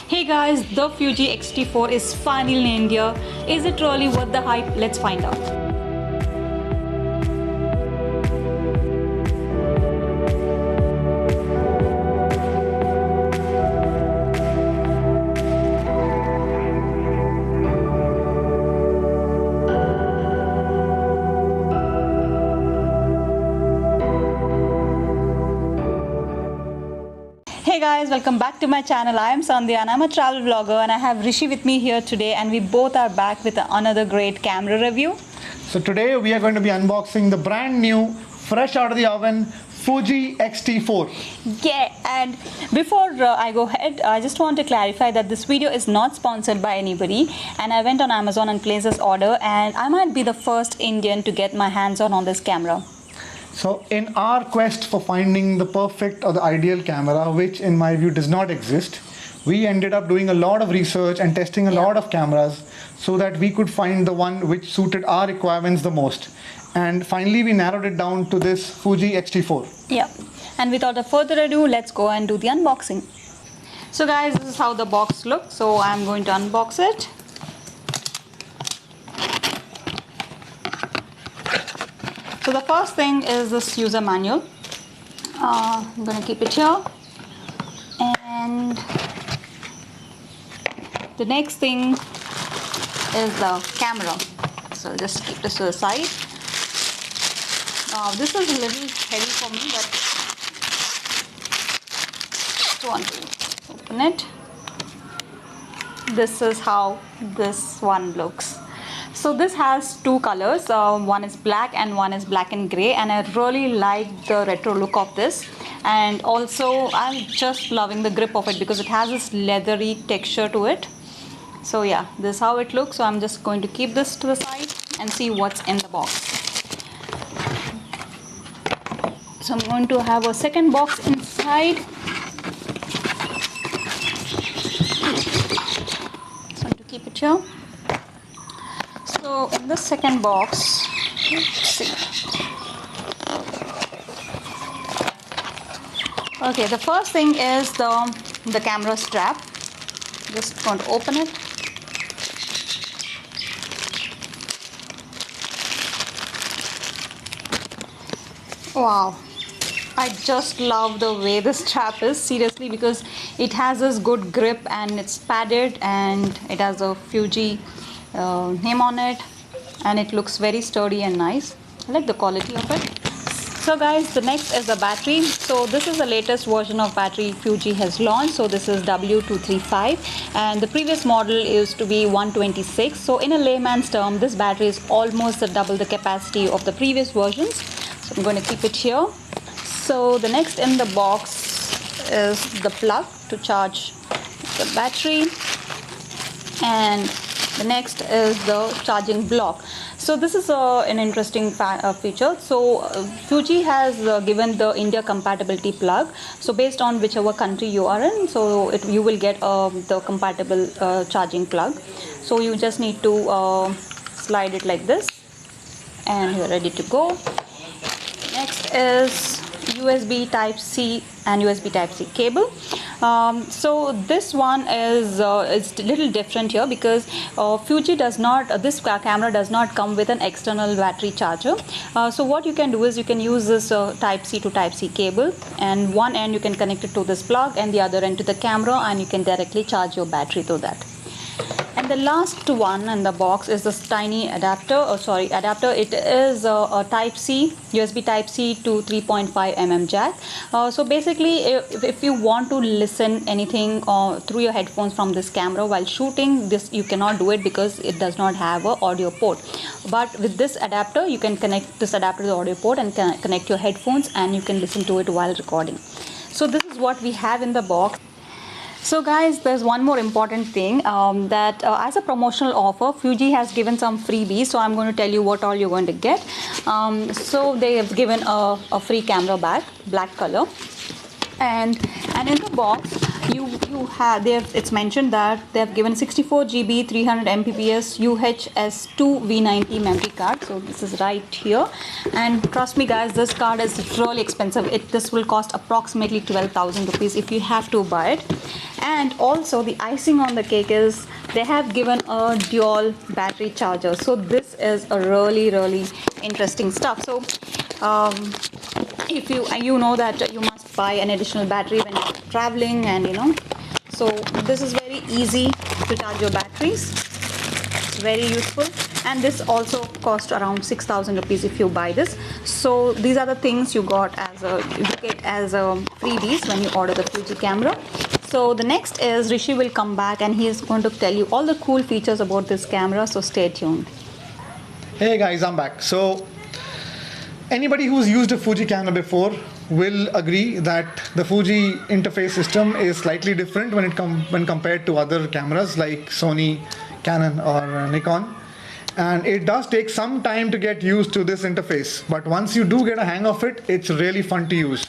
Hey guys, the Fuji X-T4 is finally in India. Is it really worth the hype? Let's find out. Hey guys, welcome back to my channel. I am Sandhya and I'm a travel vlogger, and I have Rishi with me here today, and we both are back with another great camera review. So today we are going to be unboxing the brand new, fresh out of the oven, Fuji X-T4. Yeah, and before I go ahead, I just want to clarify that this video is not sponsored by anybody, and I went on Amazon and placed this order, and I might be the first Indian to get my hands on this camera. So in our quest for finding the perfect or the ideal camera, which in my view does not exist, we ended up doing a lot of research and testing a lot of cameras so that we could find the one which suited our requirements the most. And finally we narrowed it down to this Fuji X-T4. Yeah, and without a further ado, let's go and do the unboxing. So guys, this is how the box looks. So I'm going to unbox it. So the first thing is this user manual. I'm going to keep it here. And the next thing is the camera. So I'll just keep this to the side. This is a little heavy for me, but just want to open it. This is how this one looks. So this has two colors, one is black and one is black and gray, and I really like the retro look of this. And also I'm just loving the grip of it because it has this leathery texture to it. So yeah, this is how it looks. So I'm just going to keep this to the side and see what's in the box. So I'm going to have a second box inside. So I'm going to keep it here. So in the second box, let's see. Okay, the first thing is the camera strap. Just going to open it. Wow, I just love the way the strap is, seriously, because it has this good grip and it's padded and it has a Fuji name on it, and it looks very sturdy and nice. I like the quality of it. So guys, the next is the battery. So this is the latest version of battery Fuji has launched. So this is W235, and the previous model used to be 126. So in a layman's term, this battery is almost double the capacity of the previous versions. So I'm going to keep it here. So the next in the box is the plug to charge the battery, and the next is the charging block. So this is an interesting feature. So Fuji has given the India compatibility plug. So based on whichever country you are in, so you will get the compatible charging plug. So you just need to slide it like this, and you're ready to go. Next is USB Type-C and USB Type-C cable. So this one is it's a little different here because Fuji does not, this camera does not come with an external battery charger. So what you can do is you can use this Type-C to Type-C cable, and one end you can connect it to this plug and the other end to the camera, and you can directly charge your battery through that. And the last one in the box is this tiny adapter. It is a Type-C, USB Type-C to 3.5 mm jack. So basically, if you want to listen anything through your headphones from this camera while shooting, this you cannot do it because it does not have an audio port. But with this adapter, you can connect this adapter to the audio port and connect your headphones, and you can listen to it while recording. So this is what we have in the box. So guys, there's one more important thing, that as a promotional offer, Fuji has given some freebies. So I'm going to tell you what all you're going to get. So they have given a free camera bag, black color, and in the box you have it's mentioned that they have given 64 GB 300 Mbps UHS 2 V90 memory card. So this is right here, and trust me guys, this card is really expensive. This will cost approximately 12,000 rupees if you have to buy it. And also the icing on the cake is they have given a dual battery charger. So this is a really interesting stuff. So if you know that you must buy an additional battery when you're traveling, and so this is very easy to charge your batteries. It's very useful, and this also cost around 6,000 rupees if you buy this. So these are the things you get as freebies when you order the Fuji camera. So the next is Rishi will come back and he is going to tell you all the cool features about this camera, so stay tuned. Hey guys, I'm back. So anybody who's used a Fuji camera before will agree that the Fuji interface system is slightly different when compared to other cameras like Sony, Canon or Nikon. And it does take some time to get used to this interface, but once you do get a hang of it, it's really fun to use.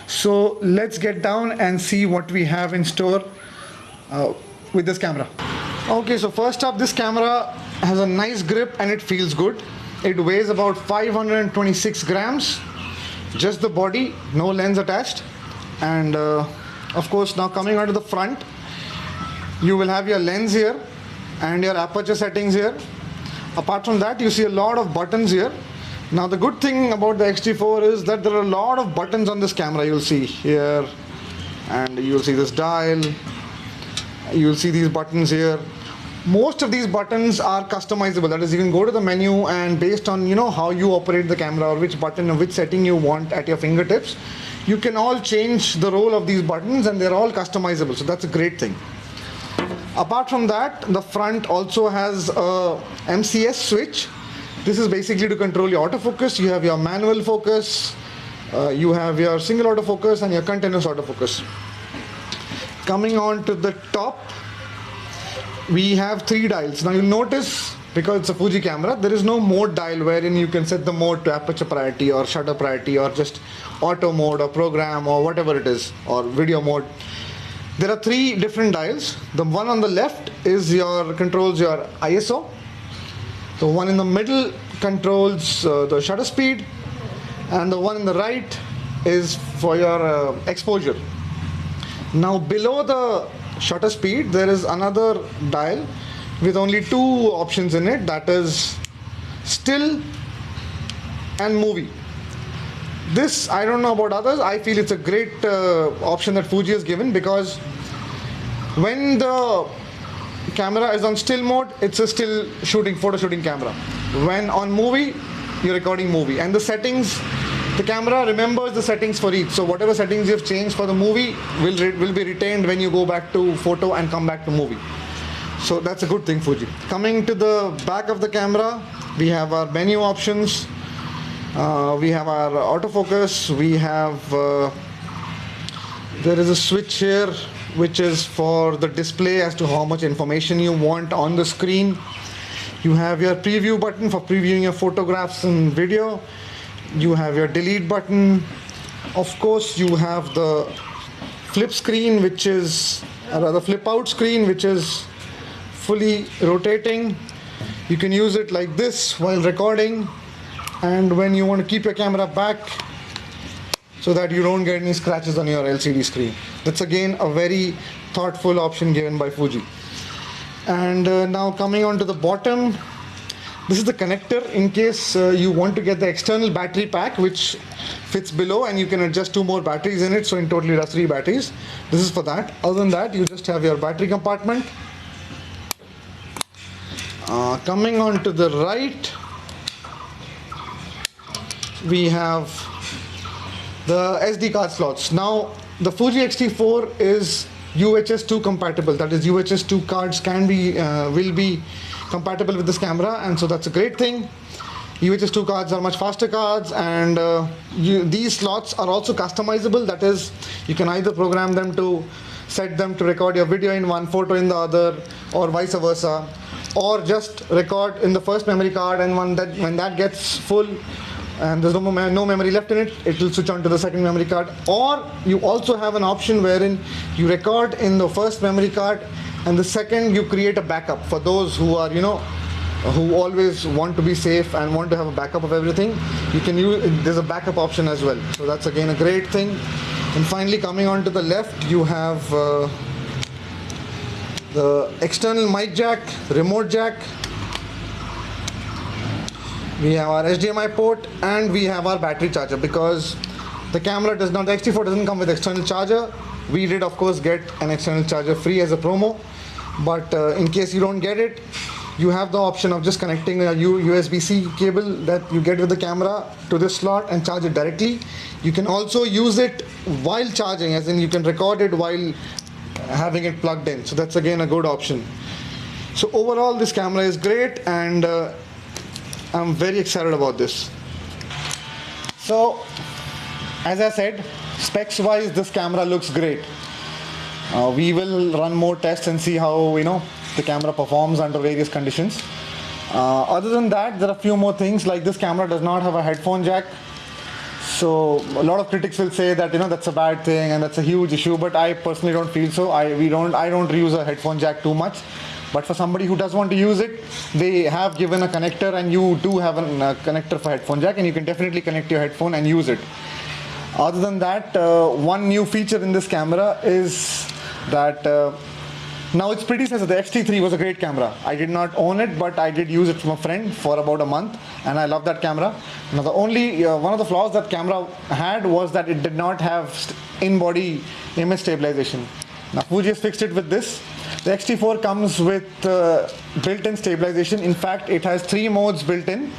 So let's get down and see what we have in store with this camera. Okay, so first up, this camera has a nice grip and it feels good. It weighs about 526 grams, just the body, no lens attached. And of course, now coming onto the front, you will have your lens here and your aperture settings here. Apart from that, you see a lot of buttons here. Now the good thing about the X-T4 is that there are a lot of buttons on this camera. You'll see here, and you'll see this dial, you'll see these buttons here. Most of these buttons are customizable. That is, you can go to the menu and based on how you operate the camera or which button or which setting you want at your fingertips, you can all change the role of these buttons and they're all customizable. So that's a great thing. Apart from that, the front also has a MCS switch. This is basically to control your autofocus. You have your manual focus, you have your single autofocus and your continuous autofocus. Coming on to the top, we have 3 dials. Now you'll notice, because it's a Fuji camera, there is no mode dial wherein you can set the mode to aperture priority or shutter priority or just auto mode or program or whatever it is, or video mode. There are 3 different dials. The one on the left controls your ISO. The one in the middle controls the shutter speed, and the one in the right is for your exposure. Now below the shutter speed, there is another dial with only 2 options in it, that is still and movie. This, I don't know about others, I feel it's a great option that Fuji has given, because when the camera is on still mode, it's a still photo shooting camera. When on movie, you're recording movie. And the settings, the camera remembers the settings for each. So whatever settings you've changed for the movie will be retained when you go back to photo and come back to movie. So that's a good thing, Fuji. Coming to the back of the camera, we have our menu options. We have our autofocus. We have, there is a switch here which is for the display as to how much information you want on the screen. You have your preview button for previewing your photographs and video. You have your delete button. Of course, you have the flip screen, which is, or rather flip out screen, which is fully rotating. You can use it like this while recording, and when you want to keep your camera back so that you don't get any scratches on your LCD screen. That's again a very thoughtful option given by Fuji. And now coming on to the bottom, this is the connector in case you want to get the external battery pack, which fits below, and you can adjust 2 more batteries in it, so in total it has 3 batteries. This is for that. Other than that, you just have your battery compartment. Coming on to the right, we have the SD card slots. Now the Fuji X-T4 is UHS 2 compatible. That is, UHS 2 cards will be compatible with this camera, and so that's a great thing. UHS 2 cards are much faster cards, and these slots are also customizable. That is, you can either program them to set them to record your video in one, photo in the other, or vice versa, or just record in the first memory card, and when that gets full, and there's no memory left in it, it will switch on to the second memory card. Or you also have an option wherein you record in the first memory card, and the second you create a backup for those who are, who always want to be safe and want to have a backup of everything. You can use, there's a backup option as well. So that's again a great thing. And finally, coming on to the left, you have the external mic jack, remote jack. We have our HDMI port, and we have our battery charger, because the camera does not, the X-T4 doesn't come with external charger. We did of course get an external charger free as a promo, but in case you don't get it, you have the option of just connecting a USB-C cable that you get with the camera to this slot and charge it directly. You can also use it while charging, as in you can record it while having it plugged in. So that's again a good option. So overall, this camera is great, and I'm very excited about this. So, as I said, specs wise, this camera looks great. We will run more tests and see how the camera performs under various conditions. Other than that, there are a few more things, like this camera does not have a headphone jack. So a lot of critics will say that that's a bad thing and that's a huge issue, but I personally don't feel so. I don't use a headphone jack too much. But for somebody who does want to use it, they have given a connector, and you do have a connector for headphone jack, and you can definitely connect your headphone and use it. Other than that, one new feature in this camera is that now its predecessor, the X-T3, was a great camera. I did not own it, but I did use it from a friend for about a month, and I love that camera. Now the only one of the flaws that camera had was that it did not have in-body image stabilization. Now Fuji has fixed it with this. The X-T4 comes with built-in stabilization. In fact, it has 3 modes built in.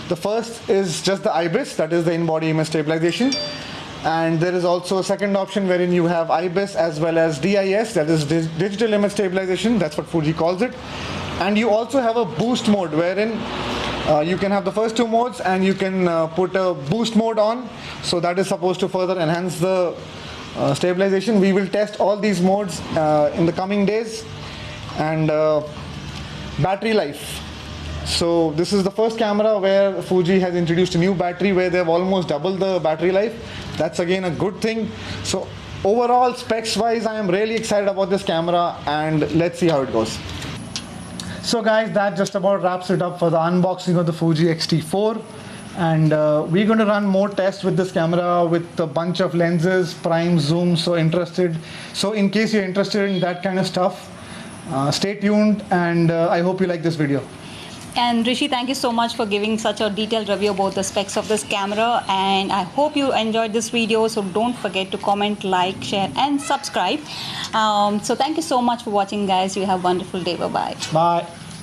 The first is just the IBIS, that is the in-body image stabilization. And there is also a second option wherein you have IBIS as well as DIS, that is digital image stabilization, that's what Fuji calls it. And you also have a boost mode wherein you can have the first 2 modes, and you can put a boost mode on. So that is supposed to further enhance the stabilization. We will test all these modes in the coming days. And battery life. So this is the first camera where Fuji has introduced a new battery where they've almost doubled the battery life. That's again a good thing. So overall, specs wise, I am really excited about this camera, and let's see how it goes. So guys, that just about wraps it up for the unboxing of the Fuji X-T4. And we're going to run more tests with this camera with a bunch of lenses, prime, zoom. So in case you're interested in that kind of stuff, stay tuned, and I hope you like this video. And Rishi, thank you so much for giving such a detailed review about the specs of this camera, and I hope you enjoyed this video. So don't forget to comment, like, share and subscribe. So thank you so much for watching, guys. You have a wonderful day. Bye-bye. Bye.